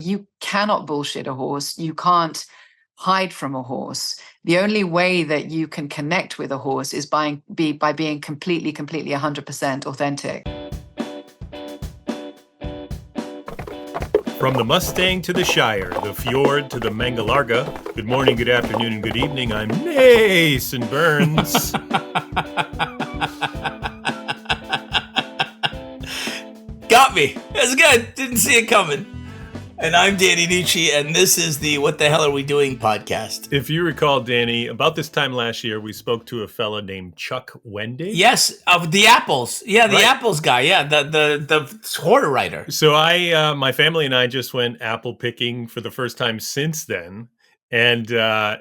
You cannot bullshit a horse. You can't hide from a horse. The only way that you can connect with a horse is by being completely 100% authentic. From the Mustang to the Shire, the fjord to the Mangalarga. Good morning, good afternoon, and good evening. I'm Mason Burns. Got me. That's good. Didn't see it coming. And I'm Danny Nucci, and this is the What the Hell Are We Doing podcast. If you recall, Danny, about this time last year, we spoke to a fella named Chuck Wendig. Yes, of the apples. Yeah, the apples guy. Yeah, the horror writer. So my family and I just went apple picking for the first time since then. And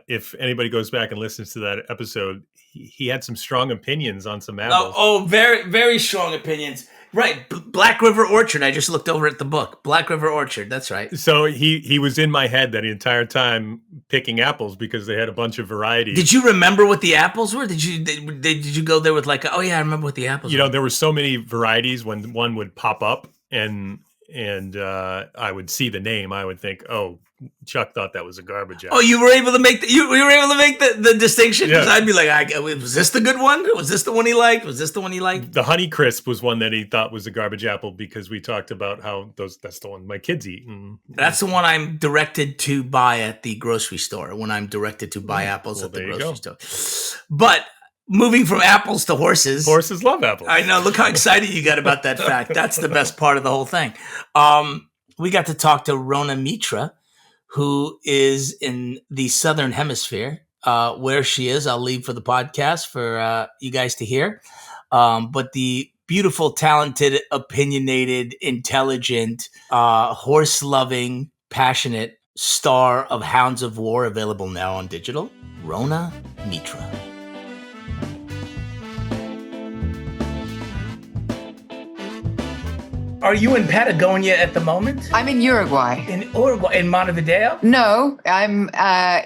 if anybody goes back and listens to that episode, he had some strong opinions on some apples. Oh, very, very strong opinions. Right, Black River Orchard. I just looked over at the book. Black River Orchard, that's right. So he was in my head that entire time picking apples because they had a bunch of varieties. Did you remember what the apples were? Did you go there with like, oh yeah, I remember what the apples were? You know, there were so many varieties. When one would pop up and I would see the name, I would think, oh, Chuck thought that was a garbage apple. Oh, you were able to make the distinction? Because I'd be like, was this the good one? Was this the one he liked? Was this the one he liked? The Honey Crisp was one that he thought was a garbage apple because we talked about how that's the one my kids eat. That's the one I'm directed to buy at the grocery store when I'm directed to buy apples at the grocery store. But moving from apples to horses. Horses love apples. I know. Look how excited you got about that fact. That's the best part of the whole thing. We got to talk to Rhona Mitra, who is in the Southern Hemisphere. Where she is, I'll leave for the podcast for you guys to hear. But the beautiful, talented, opinionated, intelligent, horse-loving, passionate star of Hounds of War, available now on digital, Rhona Mitra. Are you in Patagonia at the moment? I'm in Uruguay. In Uruguay, in Montevideo? No, I'm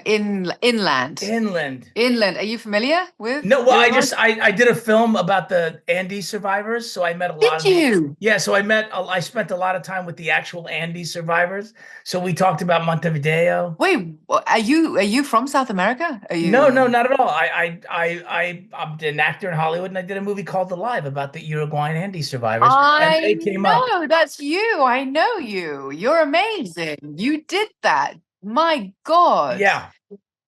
inland. Inland. Are you familiar with? No, well, I did a film about the Andes survivors, so I met a lot of. Did you? Yeah, so I spent a lot of time with the actual Andes survivors. So we talked about Montevideo. Wait, are you from South America? Are you? No, not at all. I'm an actor in Hollywood, and I did a movie called Alive about the Uruguayan Andes survivors. And they came up. Oh, that's you. I know you. You're amazing. You did that. My God. Yeah.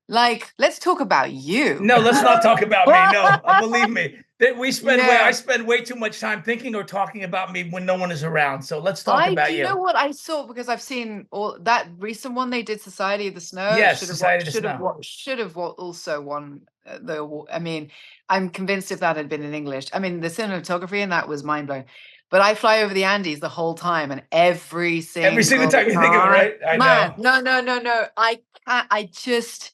Like, let's talk about you. No, let's not talk about me. No, believe me. I spend way too much time thinking or talking about me when no one is around. So let's talk about you. You know what I saw, because I've seen all that recent one they did, Society of the Snow. Yes, Society of the Snow. Should have also won the award. I mean, I'm convinced if that had been in English. I mean, the cinematography in that was mind blowing. But I fly over the Andes the whole time, and every single time you think of it, right? I know. No. I can't.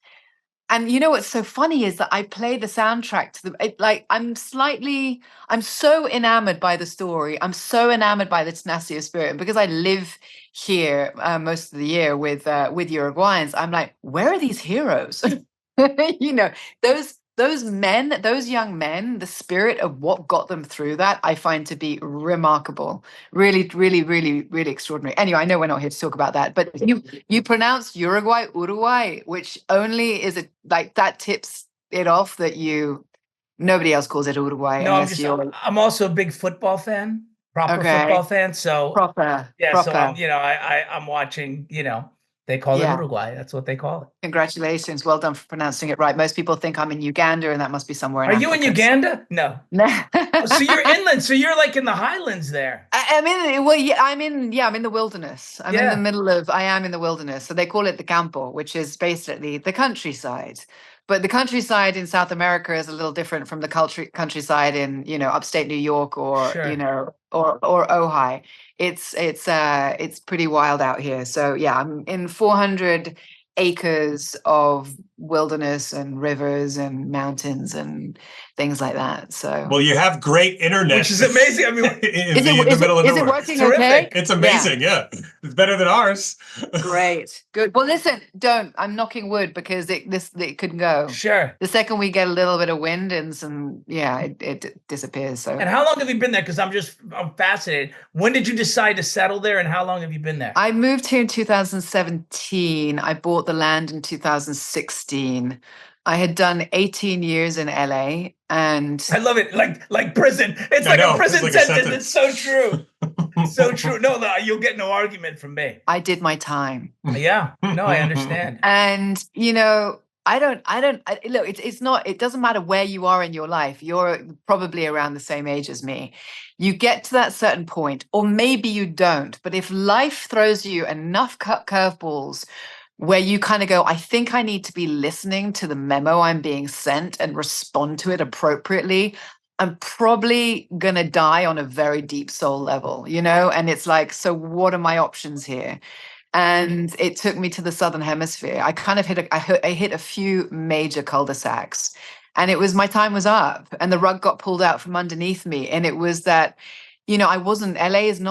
And you know what's so funny is that I play the soundtrack to I'm so enamored by the story. I'm so enamored by the tenacity of spirit. And because I live here most of the year with Uruguayans, I'm like, where are these heroes? You know, those young men, the spirit of what got them through that, I find to be remarkable. Really, really, really, really extraordinary. Anyway, I know we're not here to talk about that, but you pronounce Uruguay, which only is that tips it off that nobody else calls it Uruguay. No, I'm also a big football fan, football fan. So proper. So I'm watching, they call it Uruguay. That's what they call it. Congratulations. Well done for pronouncing it right. Most people think I'm in Uganda, and that must be somewhere in Are Africa. you in Uganda? No. So you're inland. So you're like in the highlands there. I'm in the wilderness. I am in the wilderness. So they call it the campo, which is basically the countryside. But the countryside in South America is a little different from the countryside in, upstate New York or, or Ojai. It's pretty wild out here. So yeah, I'm in 400 acres of wilderness and rivers and mountains and things like that. So well, you have great internet, which is amazing. I mean, in the middle of nowhere. Is it working Terrific. okay? It's amazing. Yeah. It's better than ours. Great. Good. Well, listen, I'm knocking wood because it could go. Sure. The second we get a little bit of wind and some, it disappears. So. And how long have you been there? Because I'm fascinated. When did you decide to settle there, and how long have you been there? I moved here in 2017. I bought the land in 2016. I had done 18 years in LA, and I love it, like prison. It's like a prison sentence. It's so true. So true. No, you'll get no argument from me. I did my time. Yeah. No, I understand. And look, it doesn't matter where you are in your life. You're probably around the same age as me. You get to that certain point, or maybe you don't. But if life throws you enough curveballs where you kind of go, I think I need to be listening to the memo I'm being sent and respond to it appropriately, I'm probably going to die on a very deep soul level, And it's like, so what are my options here? And it took me to the Southern Hemisphere. I kind of hit a few major cul-de-sacs, and it was, my time was up and the rug got pulled out from underneath me. And it was that, LA it's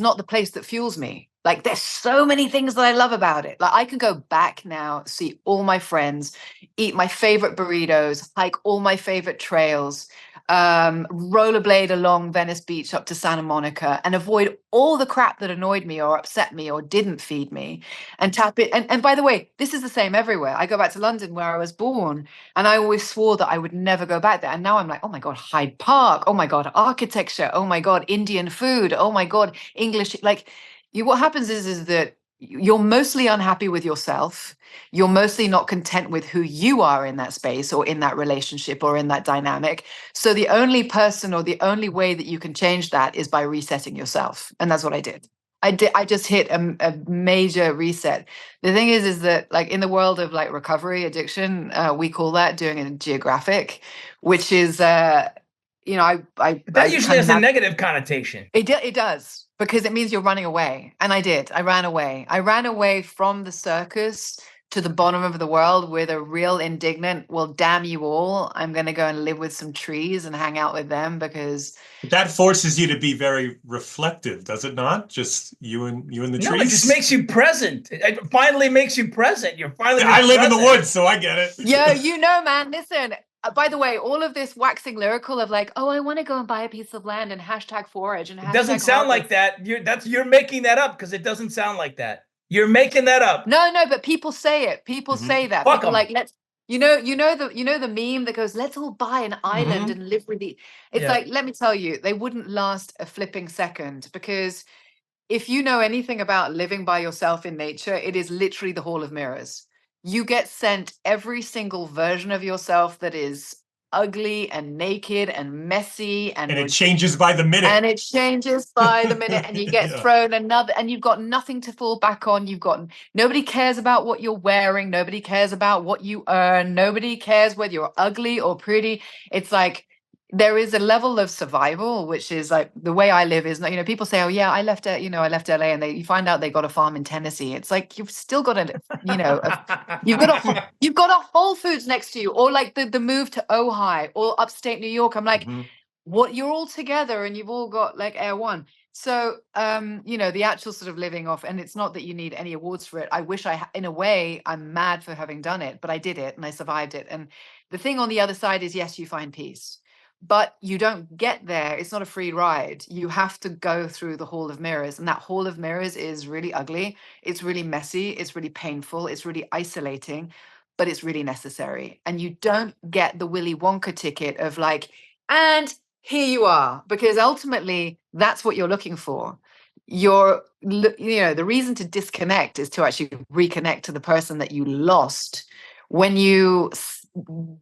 not the place that fuels me. Like, there's so many things that I love about it. Like, I can go back now, see all my friends, eat my favorite burritos, hike all my favorite trails, rollerblade along Venice Beach up to Santa Monica, and avoid all the crap that annoyed me or upset me or didn't feed me, and tap it. And by the way, this is the same everywhere. I go back to London where I was born, and I always swore that I would never go back there. And now I'm like, oh my God, Hyde Park. Oh my God, architecture. Oh my God, Indian food. Oh my God, English. Like, what happens is that you're mostly unhappy with yourself. You're mostly not content with who you are in that space or in that relationship or in that dynamic. So the only person or the only way that you can change that is by resetting yourself. And that's what I did. I just hit a major reset. The thing is that, like, in the world of like recovery addiction, we call that doing a geographic, which is, that usually has a negative connotation. It does. Because it means you're running away. And I did. I ran away. I ran away from the circus to the bottom of the world with a real indignant, well, damn you all. I'm going to go and live with some trees and hang out with them, because that forces you to be very reflective, does it not? Just you and the trees? No, it just makes you present. It finally makes you present. You're finally I live in the woods, so I get it. Yeah, man, listen. By the way, all of this waxing lyrical of like, oh, I want to go and buy a piece of land and hashtag forage and hashtag. It doesn't sound like that. You're making that up, because it doesn't sound like that. You're making that up. No, but people say it. People say that. Fuck people like, let's. You know the meme that goes, let's all buy an island and live with the. It's like, let me tell you, they wouldn't last a flipping second, because if you know anything about living by yourself in nature, it is literally the Hall of Mirrors. You get sent every single version of yourself that is ugly and naked and messy, and it changes by the minute. And you get thrown another, and you've got nothing to fall back on. Nobody cares about what you're wearing. Nobody cares about what you earn. Nobody cares whether you're ugly or pretty. It's like, there is a level of survival, which is like, the way I live is, people say, oh yeah, I left LA, and you find out they got a farm in Tennessee. It's like, you've still got you've got a Whole Foods next to you, or like the move to Ojai or upstate New York. I'm like, what, you're all together and you've all got like Air One. So, the actual sort of living off, and it's not that you need any awards for it. I wish in a way, I'm mad for having done it, but I did it and I survived it. And the thing on the other side is, yes, you find peace. But you don't get there. It's not a free ride. You have to go through the Hall of Mirrors. And that Hall of Mirrors is really ugly. It's really messy. It's really painful. It's really isolating, but it's really necessary. And you don't get the Willy Wonka ticket of like, and here you are, because ultimately that's what you're looking for. The reason to disconnect is to actually reconnect to the person that you lost when you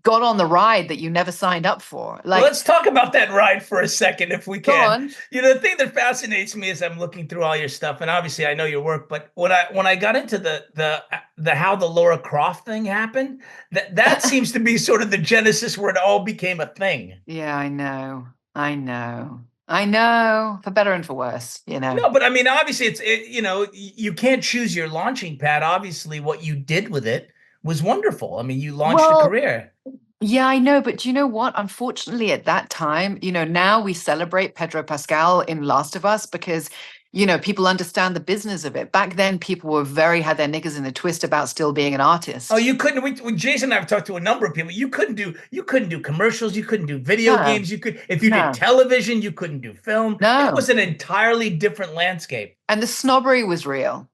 got on the ride that you never signed up for. Like, let's talk about that ride for a second, if we can. Go on. The thing that fascinates me is I'm looking through all your stuff, and obviously I know your work, but when I got into the how the Lara Croft thing happened, that seems to be sort of the genesis where it all became a thing. Yeah, I know, for better and for worse, No, but I mean, obviously you can't choose your launching pad. Obviously, what you did with it was wonderful. I mean, you launched a Well, career. yeah, I know, but do you know what? Unfortunately, at that time, now we celebrate Pedro Pascal in Last of Us because, people understand the business of it. Back then, people had their knickers in a twist about still being an artist. Oh, you couldn't. When Jason and I have talked to a number of people, you couldn't do commercials, you couldn't do video games, if you did television, you couldn't do film. No. It was an entirely different landscape. And the snobbery was real.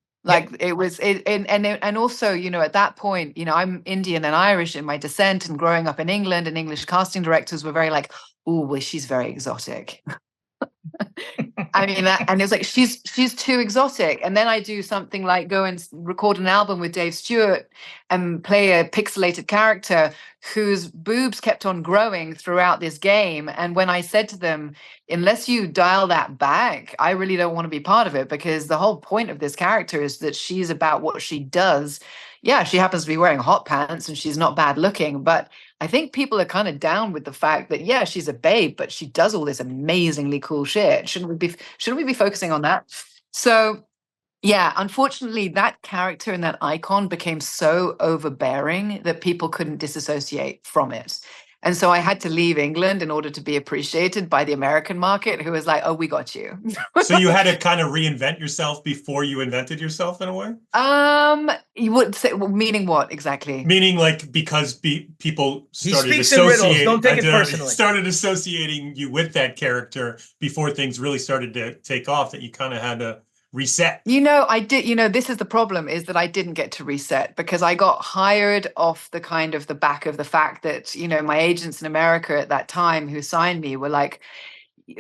It was and also, at that point, I'm Indian and Irish in my descent, and growing up in England, and English casting directors were very like, oh, well, she's very exotic. I mean, and it was like, she's too exotic. And then I do something like go and record an album with Dave Stewart and play a pixelated character whose boobs kept on growing throughout this game. And when I said to them, unless you dial that back, I really don't want to be part of it, because the whole point of this character is that she's about what she does. Yeah, she happens to be wearing hot pants and she's not bad looking, but I think people are kind of down with the fact that, yeah, she's a babe, but she does all this amazingly cool shit. Shouldn't we be focusing on that? So, yeah, unfortunately, that character and that icon became so overbearing that people couldn't disassociate from it. And so I had to leave England in order to be appreciated by the American market, who was like, oh, we got you. So you had to kind of reinvent yourself before you invented yourself in a way? You would say, well, meaning what exactly? Meaning like because people started associating you with that character before things really started to take off, that you kind of had to reset. I did, this is the problem, is that I didn't get to reset because I got hired off the back of the fact that, my agents in America at that time who signed me were like,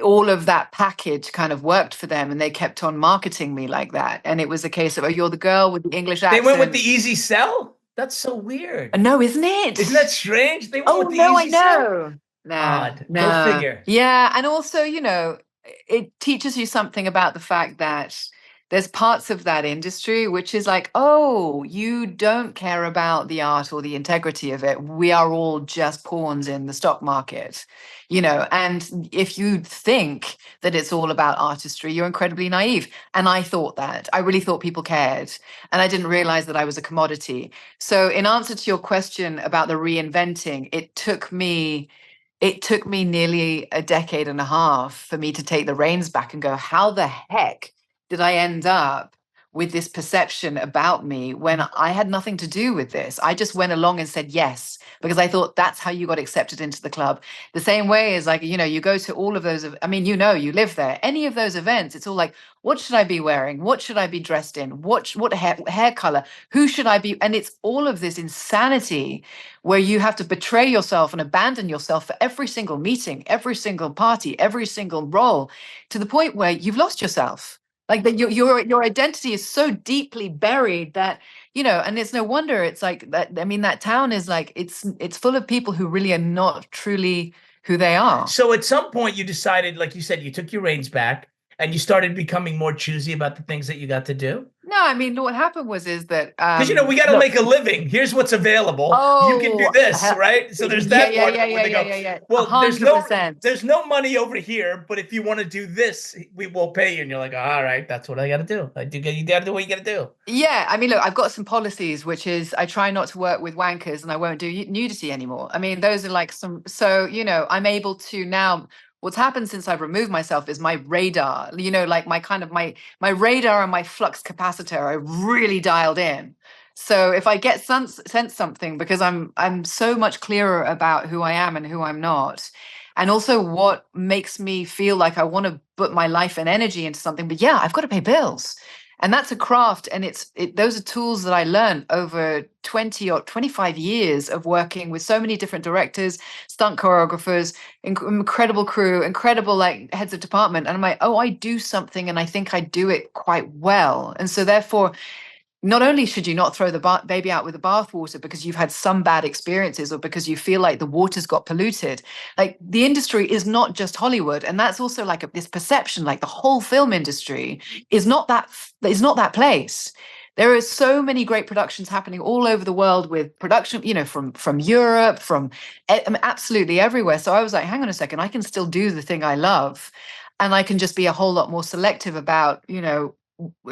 all of that package kind of worked for them and they kept on marketing me like that. And it was a case of, oh, you're the girl with the English accent. They went with the easy sell? That's so weird. No, isn't it? Isn't that strange? They went with the easy sell? Odd. No. Go figure. Yeah. And also, it teaches you something about the fact that there's parts of that industry which is like, oh, you don't care about the art or the integrity of it. We are all just pawns in the stock market, and if you think that it's all about artistry, you're incredibly naive. And I thought that. I really thought people cared. And I didn't realize that I was a commodity. So in answer to your question about the reinventing, it took me nearly a decade and a half for me to take the reins back and go, how the heck did I end up with this perception about me when I had nothing to do with this? I just went along and said yes, because I thought that's how you got accepted into the club. The same way as, like, you go to all of those, you live there, any of those events, it's all like, what should I be wearing? What should I be dressed in? What hair color? Who should I be? And it's all of this insanity where you have to betray yourself and abandon yourself for every single meeting, every single party, every single role, to the point where you've lost yourself. Like that, your identity is so deeply buried that, and it's no wonder it's like that. I mean, that town is like, it's full of people who really are not truly who they are. So at some point you decided, like you said, you took your reins back and you started becoming more choosy about the things that you got to do. No, I mean, what happened was that because we got to make a living. Here's what's available. You can do this, right? So there's that part where they go, well, 100%. There's no money over here, but if you want to do this, we will pay you. And you're like, all right, that's what I got to do. You got to do what you got to do. Yeah, I mean, look, I've got some policies, which is I try not to work with wankers and I won't do nudity anymore. I mean, those are like so I'm able to now. What's happened since I've removed myself is my radar, like my radar and my flux capacitor are really dialed in. So if I get sense something, because I'm so much clearer about who I am and who I'm not, and also what makes me feel like I want to put my life and energy into something. But yeah, I've got to pay bills. And that's a craft, and those are tools that I learned over 20 or 25 years of working with so many different directors, stunt choreographers, incredible crew, incredible like heads of department. And I'm like, oh, I do something, and I think I do it quite well. And so therefore, not only should you not throw the baby out with the bathwater because you've had some bad experiences or because you feel like the water's got polluted. Like, the industry is not just Hollywood. And that's also like this perception, like the whole film industry is not that place. There are so many great productions happening all over the world with production, from Europe, from absolutely everywhere. So I was like, hang on a second, I can still do the thing I love. And I can just be a whole lot more selective about,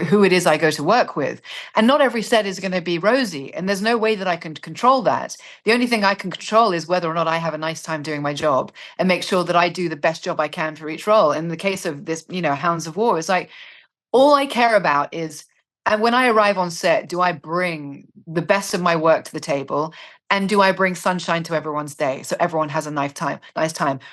who it is I go to work with. And not every set is going to be rosy, and there's no way that I can control that. The only thing I can control is whether or not I have a nice time doing my job and make sure that I do the best job I can for each role. In the case of this, Hounds of War, it's like all I care about is, and when I arrive on set, do I bring the best of my work to the table? And do I bring sunshine to everyone's day so everyone has a nice time?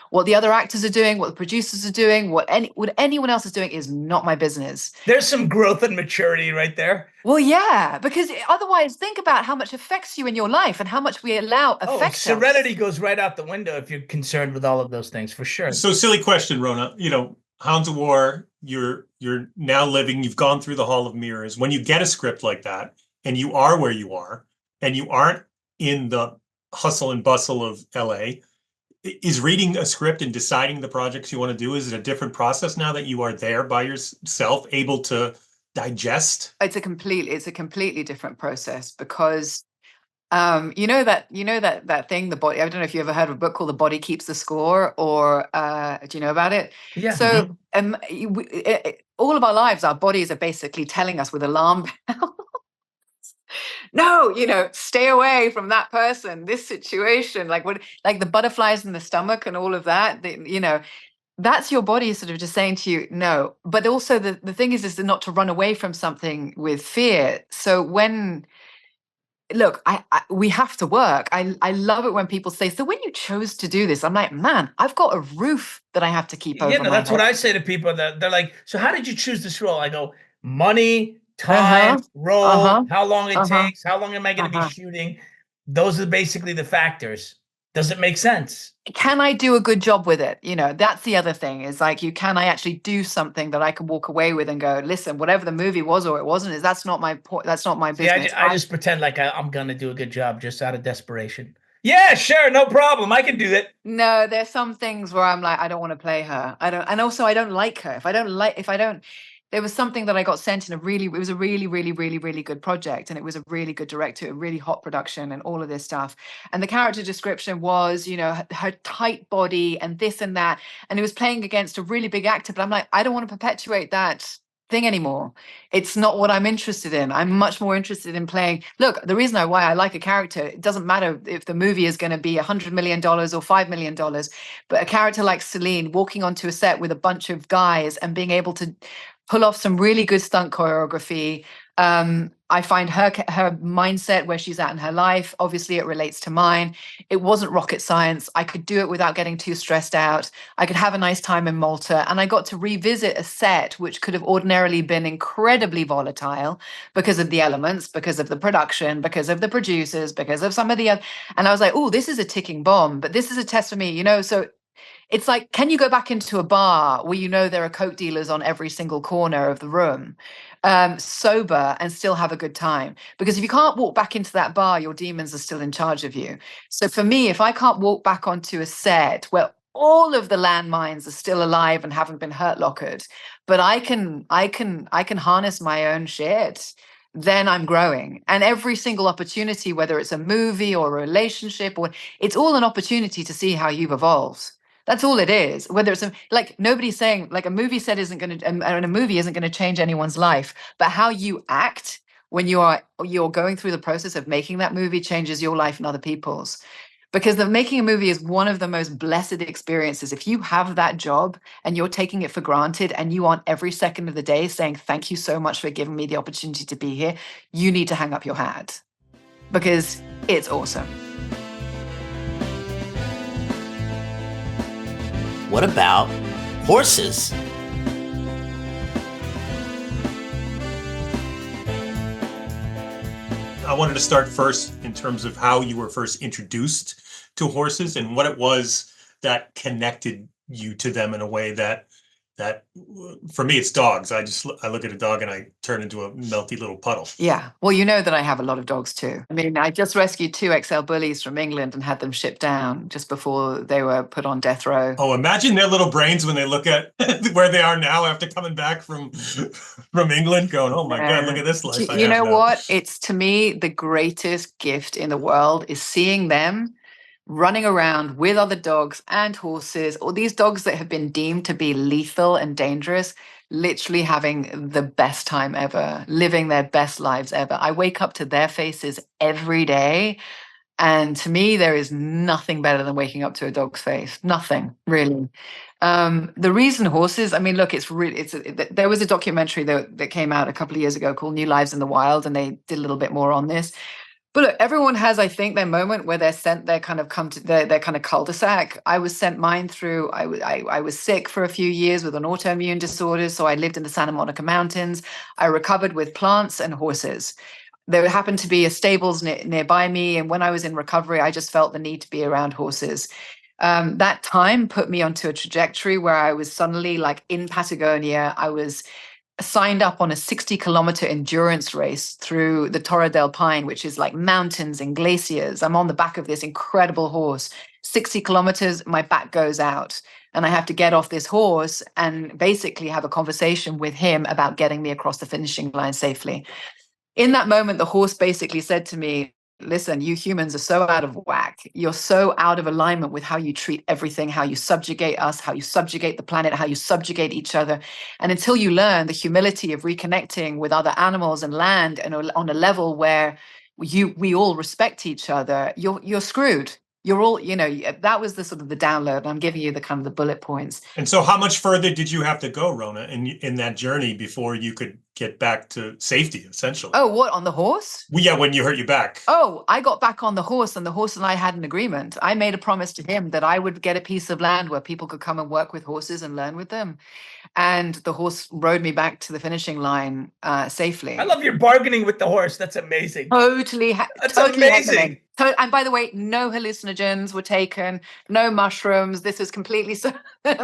What the other actors are doing, what the producers are doing, what anyone else is doing is not my business. There's some growth and maturity right there. Well, yeah, because otherwise, think about how much affects you in your life and how much we allow affect us. Serenity goes right out the window if you're concerned with all of those things, for sure. So, silly question, Rhona. Hounds of War, you're now living, you've gone through the Hall of Mirrors. When you get a script like that, and you are where you are, and you aren't in the hustle and bustle of LA, is reading a script and deciding the projects you want to do, is it a different process now that you are there by yourself, able to digest? It's a completely different process, because that thing, the body, I don't know if you ever heard of a book called The Body Keeps the Score, or do you know about it? Yeah. So all of our lives, our bodies are basically telling us with alarm bells, no, stay away from that person, this situation, like the butterflies in the stomach and all of that, that's your body sort of just saying to you, no. But also the thing is not to run away from something with fear. So we have to work. I love it when people say, so when you chose to do this, I'm like, man, I've got a roof that I have to keep over my head. That's what I say to people. That they're like, so how did you choose this role? I go, money, time, role, how long it takes, how long am I going to be shooting? Those are basically the factors. Does it make sense? Can I do a good job with it? That's the other thing, is like, can I actually do something that I can walk away with and go, listen, whatever the movie was or it wasn't, that's not my point. That's not my business. I just pretend like I'm going to do a good job just out of desperation. Yeah, sure. No problem. I can do that. No, there's some things where I'm like, I don't want to play her. And also I don't like her. There was something that I got sent it was a really, really, really, really good project. And it was a really good director, a really hot production and all of this stuff. And the character description was, her tight body and this and that. And it was playing against a really big actor. But I'm like, I don't want to perpetuate that thing anymore. It's not what I'm interested in. I'm much more interested in playing. Look, the reason why I like a character, it doesn't matter if the movie is going to be $100 million or $5 million, but a character like Celine walking onto a set with a bunch of guys and being able to pull off some really good stunt choreography. I find her mindset, where she's at in her life, obviously it relates to mine. It wasn't rocket science. I could do it without getting too stressed out. I could have a nice time in Malta, and I got to revisit a set which could have ordinarily been incredibly volatile because of the elements, because of the production, because of the producers, because of some of the other. And I was like, oh, this is a ticking bomb, but this is a test for me, so it's like, can you go back into a bar where there are coke dealers on every single corner of the room, sober, and still have a good time? Because if you can't walk back into that bar, your demons are still in charge of you. So for me, if I can't walk back onto a set where all of the landmines are still alive and haven't been hurt lockered, but I can harness my own shit, then I'm growing. And every single opportunity, whether it's a movie or a relationship, it's all an opportunity to see how you've evolved. That's all it is. Whether it's nobody's saying like a movie set isn't going to, and a movie isn't going to change anyone's life, but how you act when you're going through the process of making that movie changes your life and other people's. Because making a movie is one of the most blessed experiences. If you have that job and you're taking it for granted and you aren't every second of the day saying, thank you so much for giving me the opportunity to be here, you need to hang up your hat, because it's awesome. What about horses? I wanted to start first in terms of how you were first introduced to horses and what it was that connected you to them in a way that for me, it's dogs. I look at a dog and I turn into a melty little puddle. Yeah. Well, you know that I have a lot of dogs too. I mean, I just rescued 2 XL bullies from England and had them shipped down just before they were put on death row. Oh, imagine their little brains when they look at where they are now after coming back from England, going, oh my God, look at this life. You know what? It's, to me, the greatest gift in the world is seeing them running around with other dogs and horses, or these dogs that have been deemed to be lethal and dangerous, literally having the best time ever, living their best lives ever. I wake up to their faces every day. And to me, there is nothing better than waking up to a dog's face. Nothing, really. The reason horses, I mean, look, there was a documentary that came out a couple of years ago called New Lives in the Wild, and they did a little bit more on this. But look, everyone has, I think, their moment where they're sent their kind of their kind of cul-de-sac. I was sent mine through, I was sick for a few years with an autoimmune disorder. So I lived in the Santa Monica Mountains. I recovered with plants and horses. There happened to be a stables nearby me. And when I was in recovery, I just felt the need to be around horses. That time put me onto a trajectory where I was suddenly like in Patagonia. I was signed up on a 60-kilometer endurance race through the Torre del Paine, which is like mountains and glaciers. I'm on the back of this incredible horse. 60 kilometers, my back goes out. And I have to get off this horse and basically have a conversation with him about getting me across the finishing line safely. In that moment, the horse basically said to me, listen, you humans are so out of whack. You're so out of alignment with how you treat everything, how you subjugate us, how you subjugate the planet, how you subjugate each other. And until you learn the humility of reconnecting with other animals and land and on a level where we all respect each other, you're screwed. You're all, that was the sort of the download. I'm giving you the kind of the bullet points. And so how much further did you have to go, Rhona, in that journey before you could get back to safety, essentially? Oh, what, on the horse? Well, yeah, when you hurt your back. Oh, I got back on the horse, and the horse and I had an agreement. I made a promise to him that I would get a piece of land where people could come and work with horses and learn with them. And the horse rode me back to the finishing line safely. I love your bargaining with the horse. That's amazing. Totally. That's totally amazing. And by the way, no hallucinogens were taken, no mushrooms. This was completely so. A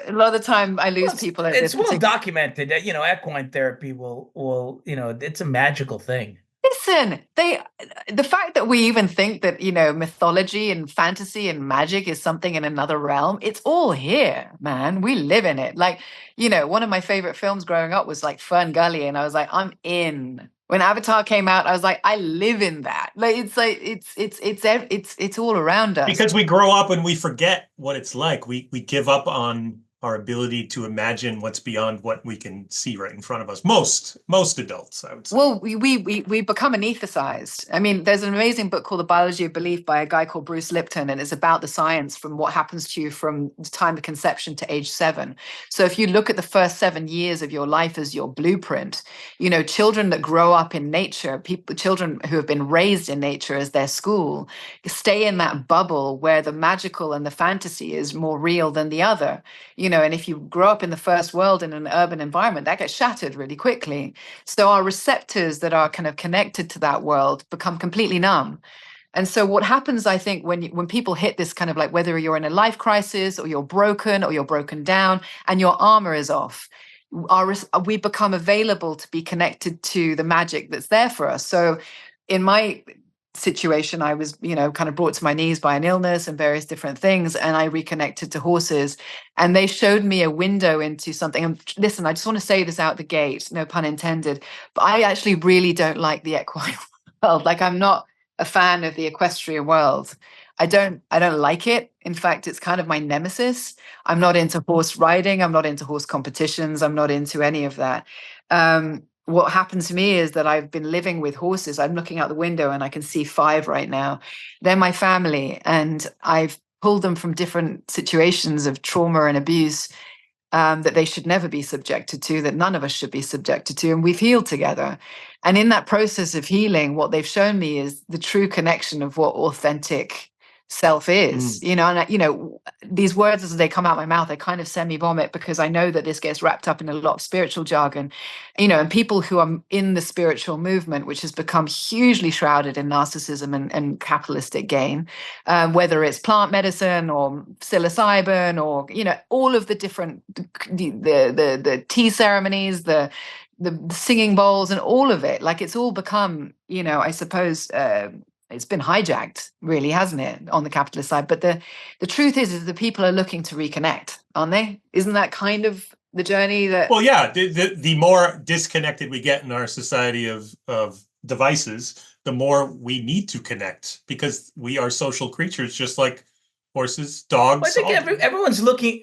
lot of the time I lose people at it's this. Well documented that equine therapy will it's a magical thing. Listen, the fact that we even think that, mythology and fantasy and magic is something in another realm, it's all here, man. We live in it. Like, one of my favorite films growing up was like Fern Gully, and I was like, I'm in. When Avatar came out, I was like, I live in that. Like, it's all around us. Because we grow up and we forget what it's like. We give up on our ability to imagine what's beyond what we can see right in front of us. Most adults, I would say. Well, we become anesthetized. I mean, there's an amazing book called The Biology of Belief by a guy called Bruce Lipton, and it's about the science from what happens to you from the time of conception to age 7. So if you look at the first 7 years of your life as your blueprint, children that grow up in nature, children who have been raised in nature as their school, stay in that bubble where the magical and the fantasy is more real than the other. And if you grow up in the first world in an urban environment, that gets shattered really quickly. So our receptors that are kind of connected to that world become completely numb. And so what happens, I think, when people hit this kind of like, whether you're in a life crisis or you're broken down and your armor is off, we become available to be connected to the magic that's there for us. So in my situation, I was, kind of brought to my knees by an illness and various different things. And I reconnected to horses, and they showed me a window into something. And listen, I just want to say this out the gate, no pun intended, but I actually really don't like the equine world. Like, I'm not a fan of the equestrian world. I don't like it. In fact, it's kind of my nemesis. I'm not into horse riding. I'm not into horse competitions. I'm not into any of that. What happened to me is that I've been living with horses. I'm looking out the window and I can see 5 right now. They're my family, and I've pulled them from different situations of trauma and abuse that they should never be subjected to, that none of us should be subjected to, and we've healed together. And in that process of healing, what they've shown me is the true connection of what authentic self is. These words, as they come out my mouth, they kind of semi-vomit, because I know that this gets wrapped up in a lot of spiritual jargon, and people who are in the spiritual movement, which has become hugely shrouded in narcissism and capitalistic gain, whether it's plant medicine or psilocybin or all of the different the tea ceremonies, the singing bowls, and all of it. Like, it's all become, I suppose, it's been hijacked, really, hasn't it, on the capitalist side? But the truth is the people are looking to reconnect, aren't they? Isn't that kind of the journey that? Well, yeah. The more disconnected we get in our society of devices, the more we need to connect, because we are social creatures, just like horses, Well, I dogs. think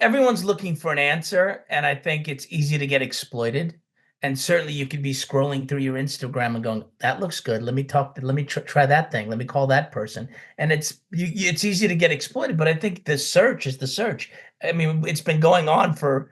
everyone's looking for an answer, and I think it's easy to get exploited. And certainly, you could be scrolling through your Instagram and going, "That looks good. Let me try that thing. Let me call that person." And it's easy to get exploited. But I think the search is the search. I mean, it's been going on for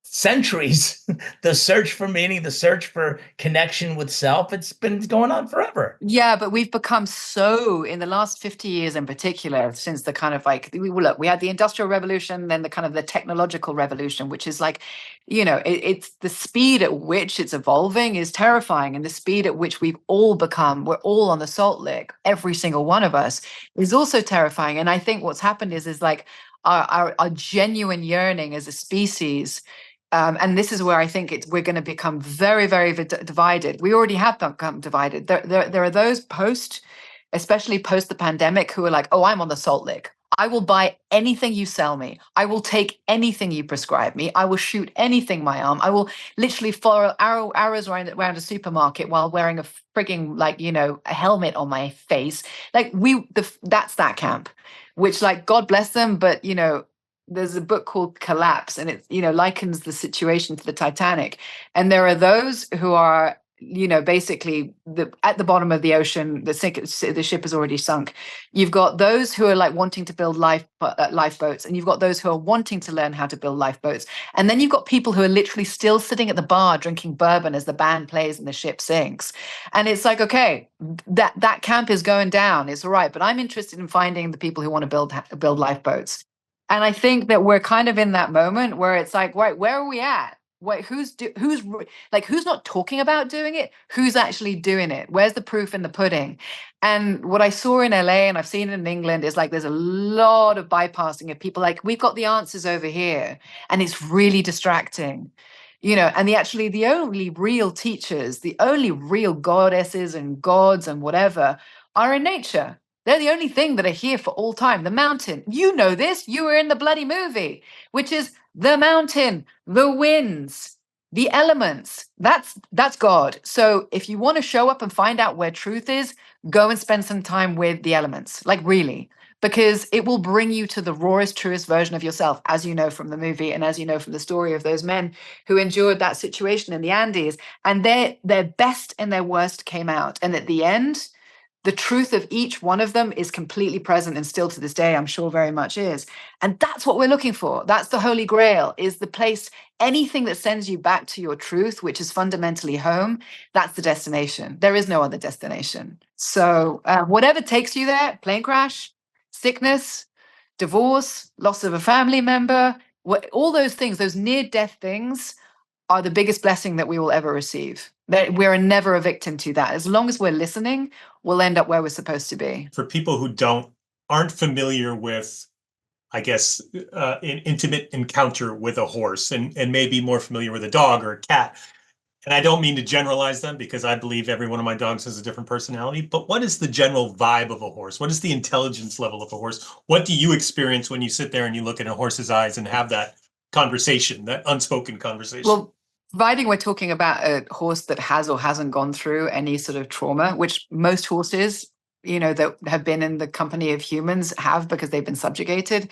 centuries. The search for meaning, the search for connection with self. It's been going on forever. Yeah, but we've become so, in the last 50 years in particular, since the kind of like, we had the Industrial Revolution, then the kind of the technological revolution, which is like, it's the speed at which it's evolving is terrifying. And the speed at which we're all on the salt lick, every single one of us, is also terrifying. And I think what's happened is like our genuine yearning as a species. And this is where I think we're going to become very, very divided. We already have become divided. There are those especially post the pandemic, who are like, "Oh, I'm on the salt lick. I will buy anything you sell me. I will take anything you prescribe me. I will shoot anything my arm. I will literally follow arrows around a supermarket while wearing a frigging a helmet on my face." Like that's that camp, which like God bless them, but there's a book called Collapse, and it likens the situation to the Titanic. And there are those who are basically at the bottom of the ocean, the ship is already sunk. You've got those who are like wanting to build lifeboats, and you've got those who are wanting to learn how to build lifeboats. And then you've got people who are literally still sitting at the bar drinking bourbon as the band plays and the ship sinks. And it's like, okay, that camp is going down, it's all right, but I'm interested in finding the people who want to build lifeboats. And I think that we're kind of in that moment where it's like, wait, where are we at? Wait, who's not talking about doing it? Who's actually doing it? Where's the proof in the pudding? And what I saw in LA, and I've seen it in England, is like there's a lot of bypassing of people. Like, we've got the answers over here, and it's really distracting. And the only real teachers, the only real goddesses and gods and whatever are in nature. They're the only thing that are here for all time. The mountain. You know this. You were in the bloody movie, which is the mountain, the winds, the elements. That's God. So if you want to show up and find out where truth is, go and spend some time with the elements. Like, really. Because it will bring you to the rawest, truest version of yourself, as you know from the movie, and as you know from the story of those men who endured that situation in the Andes. And their best and their worst came out. And at the end, the truth of each one of them is completely present, and still to this day, I'm sure very much is. And that's what we're looking for. That's the Holy Grail, is the place, anything that sends you back to your truth, which is fundamentally home, that's the destination. There is no other destination. So whatever takes you there, plane crash, sickness, divorce, loss of a family member, all those things, those near-death things, are the biggest blessing that we will ever receive. We're never a victim to that. As long as we're listening, we'll end up where we're supposed to be. For people who aren't familiar with, I guess, an intimate encounter with a horse, and may be more familiar with a dog or a cat, and I don't mean to generalize them, because I believe every one of my dogs has a different personality, but what is the general vibe of a horse? What is the intelligence level of a horse? What do you experience when you sit there and you look in a horse's eyes and have that conversation, that unspoken conversation? Well, providing we're talking about a horse that has or hasn't gone through any sort of trauma, which most horses, that have been in the company of humans have, because they've been subjugated.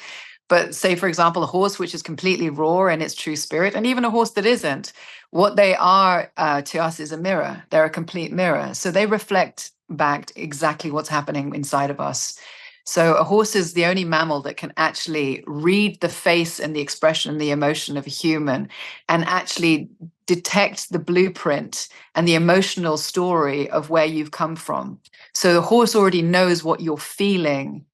But say, for example, a horse which is completely raw in its true spirit, and even a horse that isn't, what they are to us is a mirror. They're a complete mirror. So they reflect back exactly what's happening inside of us. So a horse is the only mammal that can actually read the face and the expression and the emotion of a human, and actually detect the blueprint and the emotional story of where you've come from. So the horse already knows what you're feeling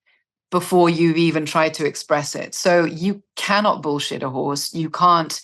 before you've even tried to express it. So you cannot bullshit a horse. You can't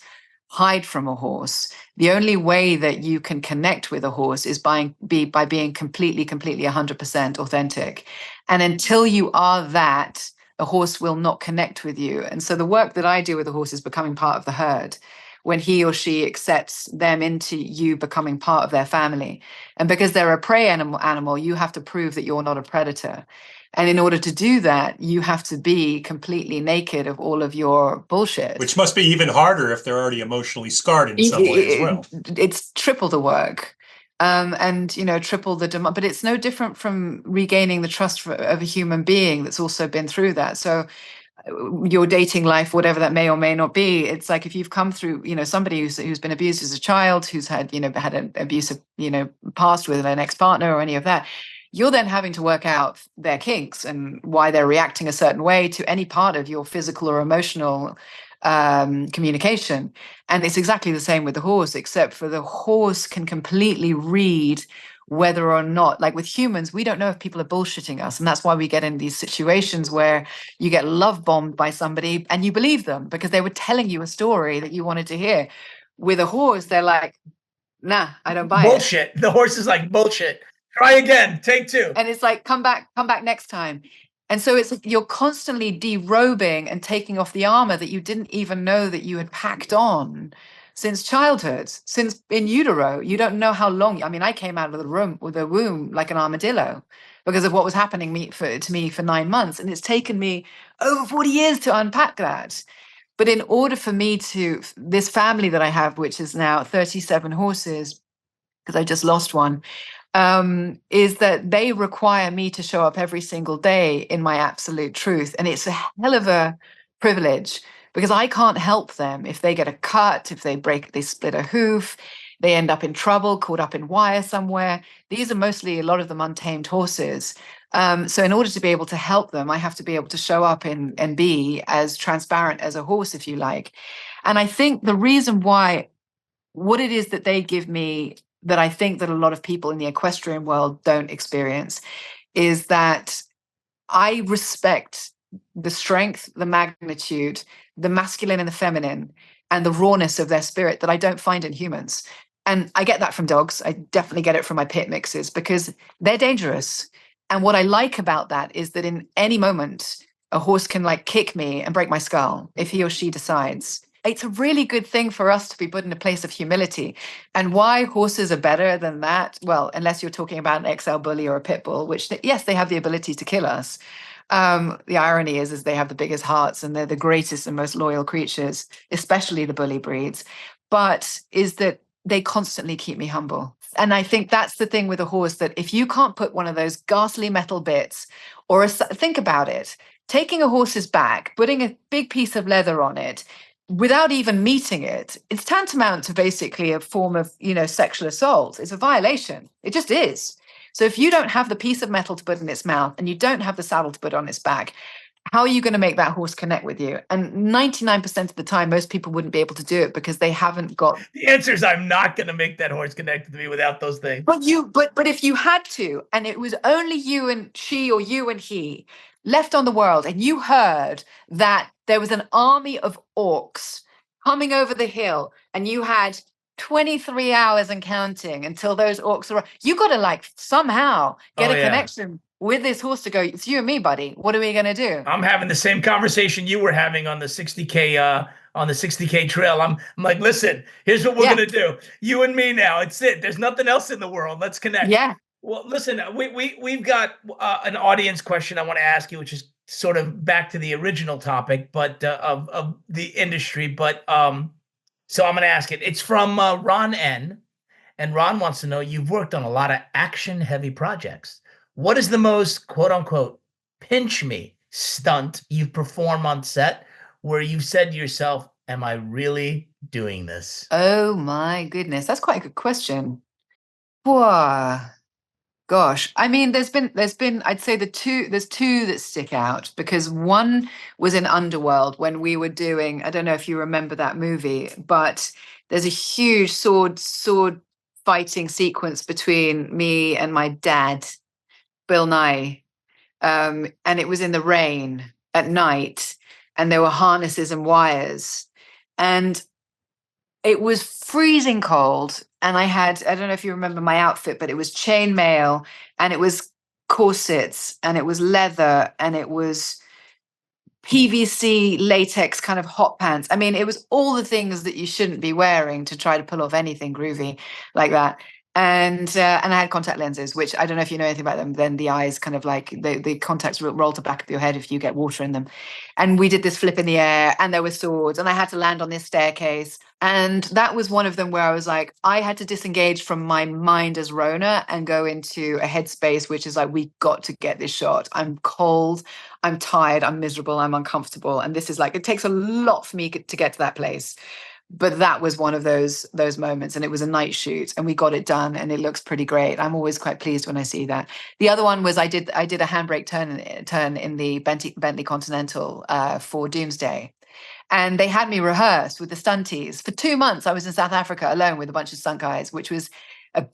hide from a horse. The only way that you can connect with a horse is by being completely 100% authentic. And until you are that, a horse will not connect with you. And so the work that I do with a horse is becoming part of the herd, when he or she accepts them into you becoming part of their family. And because they're a prey animal, you have to prove that you're not a predator. And in order to do that, you have to be completely naked of all of your bullshit. Which must be even harder if they're already emotionally scarred in some way as well. It's triple the work. And triple the demand, but it's no different from regaining the trust of a human being that's also been through that. So your dating life, whatever that may or may not be. It's like if you've come through, somebody who's been abused as a child, who's had, had an abusive, past with an ex-partner or any of that, you're then having to work out their kinks and why they're reacting a certain way to any part of your physical or emotional communication. And it's exactly the same with the horse, except for the horse can completely read whether or not, like with humans, we don't know if people are bullshitting us. And that's why we get in these situations where you get love bombed by somebody and you believe them because they were telling you a story that you wanted to hear. With a horse, they're like, nah, I don't buy bullshit. The horse is like, bullshit. Try again. Take two. And it's like, come back next time. And so it's you're constantly derobing and taking off the armor that you didn't even know that you had packed on since childhood, since in utero. You don't know how long. I mean, I came out of the womb like an armadillo because of what was happening to me for 9 months. And it's taken me over 40 years to unpack that. But in order for me this family that I have, which is now 37 horses, because I just lost one, is that they require me to show up every single day in my absolute truth. And it's a hell of a privilege because I can't help them if they get a cut, if they split a hoof, they end up in trouble, caught up in wire somewhere. These are mostly a lot of them untamed horses. So in order to be able to help them, I have to be able to show up and be as transparent as a horse, if you like. And I think the reason why, what it is that they give me that I think that a lot of people in the equestrian world don't experience is that I respect the strength, the magnitude, the masculine and the feminine, and the rawness of their spirit that I don't find in humans. And I get that from dogs. I definitely get it from my pit mixes because they're dangerous. And what I like about that is that in any moment, a horse can like kick me and break my skull if he or she decides. It's a really good thing for us to be put in a place of humility. And why horses are better than that? Well, unless you're talking about an XL bully or a pit bull, which, yes, they have the ability to kill us. The irony is they have the biggest hearts and they're the greatest and most loyal creatures, especially the bully breeds. But is that they constantly keep me humble. And I think that's the thing with a horse, that if you can't put one of those ghastly metal bits think about it, taking a horse's back, putting a big piece of leather on it, without even meeting it, it's tantamount to basically a form of, sexual assault. It's a violation. It just is. So if you don't have the piece of metal to put in its mouth and you don't have the saddle to put on its back, how are you going to make that horse connect with you? And 99% of the time, most people wouldn't be able to do it because they haven't got. The answer is I'm not going to make that horse connect with me without those things. But if you had to, and it was only you and she or you and he left on the world, and you heard that there was an army of orcs coming over the hill, and you had 23 hours and counting until those orcs are, you got to somehow get a connection with this horse to go, it's you and me, buddy. What are we going to do? I'm having the same conversation you were having on the 60K trail. I'm like, listen, here's what we're going to do. You and me now. It's it. There's nothing else in the world. Let's connect. Yeah. Well, listen, we've got an audience question I want to ask you, which is sort of back to the original topic, but of the industry. But so I'm going to ask it. It's from Ron N. And Ron wants to know, you've worked on a lot of action-heavy projects. What is the most, quote unquote, pinch me stunt you've performed on set where you've said to yourself, am I really doing this? Oh my goodness. That's quite a good question. Whoa. Gosh. I mean, there's been, I'd say there's two that stick out, because one was in Underworld when we were doing, I don't know if you remember that movie, but there's a huge sword fighting sequence between me and my dad, Bill Nye, and it was in the rain at night, and there were harnesses and wires, and it was freezing cold, and I don't know if you remember my outfit, but it was chainmail, and it was corsets, and it was leather, and it was PVC latex kind of hot pants. I mean, it was all the things that you shouldn't be wearing to try to pull off anything groovy like that. And I had contact lenses, which I don't know if you know anything about them. Then the eyes kind of like the contacts roll to the back of your head if you get water in them. And we did this flip in the air, and there were swords, and I had to land on this staircase. And that was one of them where I was like, I had to disengage from my mind as Rhona and go into a headspace, which is like, we got to get this shot. I'm cold, I'm tired, I'm miserable, I'm uncomfortable, and this is like, it takes a lot for me to get to that place. But that was one of those moments, and it was a night shoot, and we got it done, and it looks pretty great. I'm always quite pleased when I see that. The other one was I did a handbrake turn in the Bentley Continental for Doomsday, and they had me rehearse with the stunties for 2 months. I was in South Africa alone with a bunch of stunt guys, which was a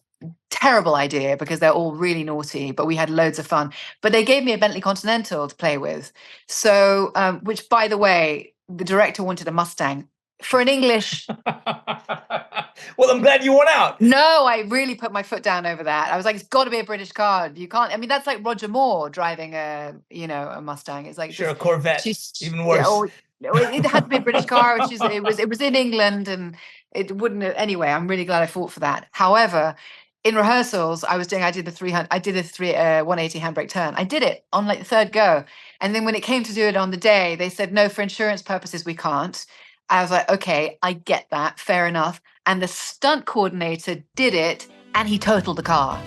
terrible idea because they're all really naughty, but we had loads of fun. But they gave me a Bentley Continental to play with, so which, by the way, the director wanted a Mustang. For an English. Well, I'm glad you went out. No, I really put my foot down over that. I was like, it's got to be a British car. You can't. I mean, that's like Roger Moore driving a Mustang. It's like sure, a Corvette. Even worse. It had to be a British car. It was in England, and it wouldn't. Anyway, I'm really glad I fought for that. However, in rehearsals, I did the 180 handbrake turn. I did it on like the third go, and then when it came to do it on the day, they said no, for insurance purposes we can't. I was like, okay, I get that, fair enough. And the stunt coordinator did it, and he totaled the car.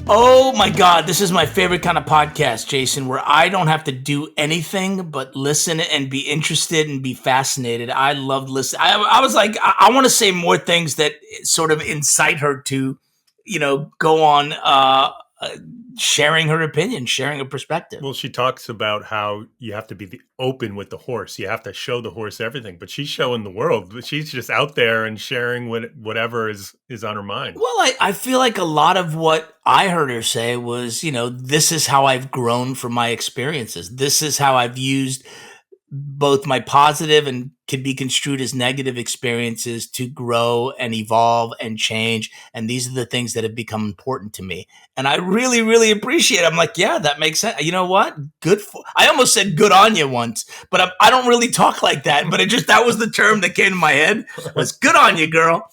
Oh my God, this is my favorite kind of podcast, Jason, where I don't have to do anything but listen and be interested and be fascinated. I loved listening. I was like, I want to say more things that sort of incite her to, go on sharing her opinion, sharing a perspective. Well, she talks about how you have to be open with the horse. You have to show the horse everything, but she's showing the world. She's just out there and sharing whatever is on her mind. Well, I feel like a lot of what I heard her say was, this is how I've grown from my experiences. This is how I've used both my positive and could be construed as negative experiences to grow and evolve and change. And these are the things that have become important to me. And I really, really appreciate it. I'm like, yeah, that makes sense. You know what? I almost said good on you once, but I don't really talk like that. But that was the term that came to my head, was good on you, girl.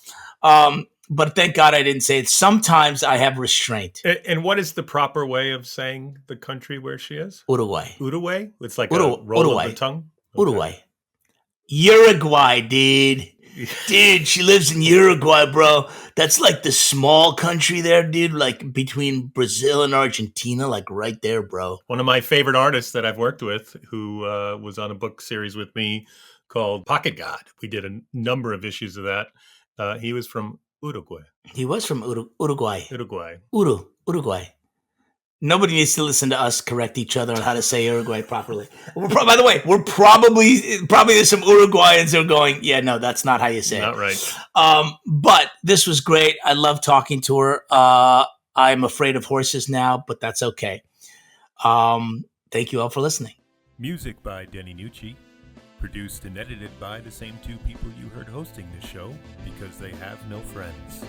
But thank God I didn't say it. Sometimes I have restraint. And what is the proper way of saying the country where she is? Uruguay. Uruguay? It's like a roll of the tongue? Okay. Uruguay. Uruguay, dude. Dude, she lives in Uruguay, bro. That's like the small country there, dude. Like between Brazil and Argentina, like right there, bro. One of my favorite artists that I've worked with, who was on a book series with me called Pocket God. We did a number of issues of that. He was from Uruguay. He was from Uruguay. Uruguay. Nobody needs to listen to us correct each other on how to say Uruguay properly. By the way, we're probably there's some Uruguayans who are going, yeah, no, that's not how you say not it. Not right. But this was great. I love talking to her. I'm afraid of horses now, but that's okay. Thank you all for listening. Music by Denny Nucci. Produced and edited by the same two people you heard hosting this show, because they have no friends.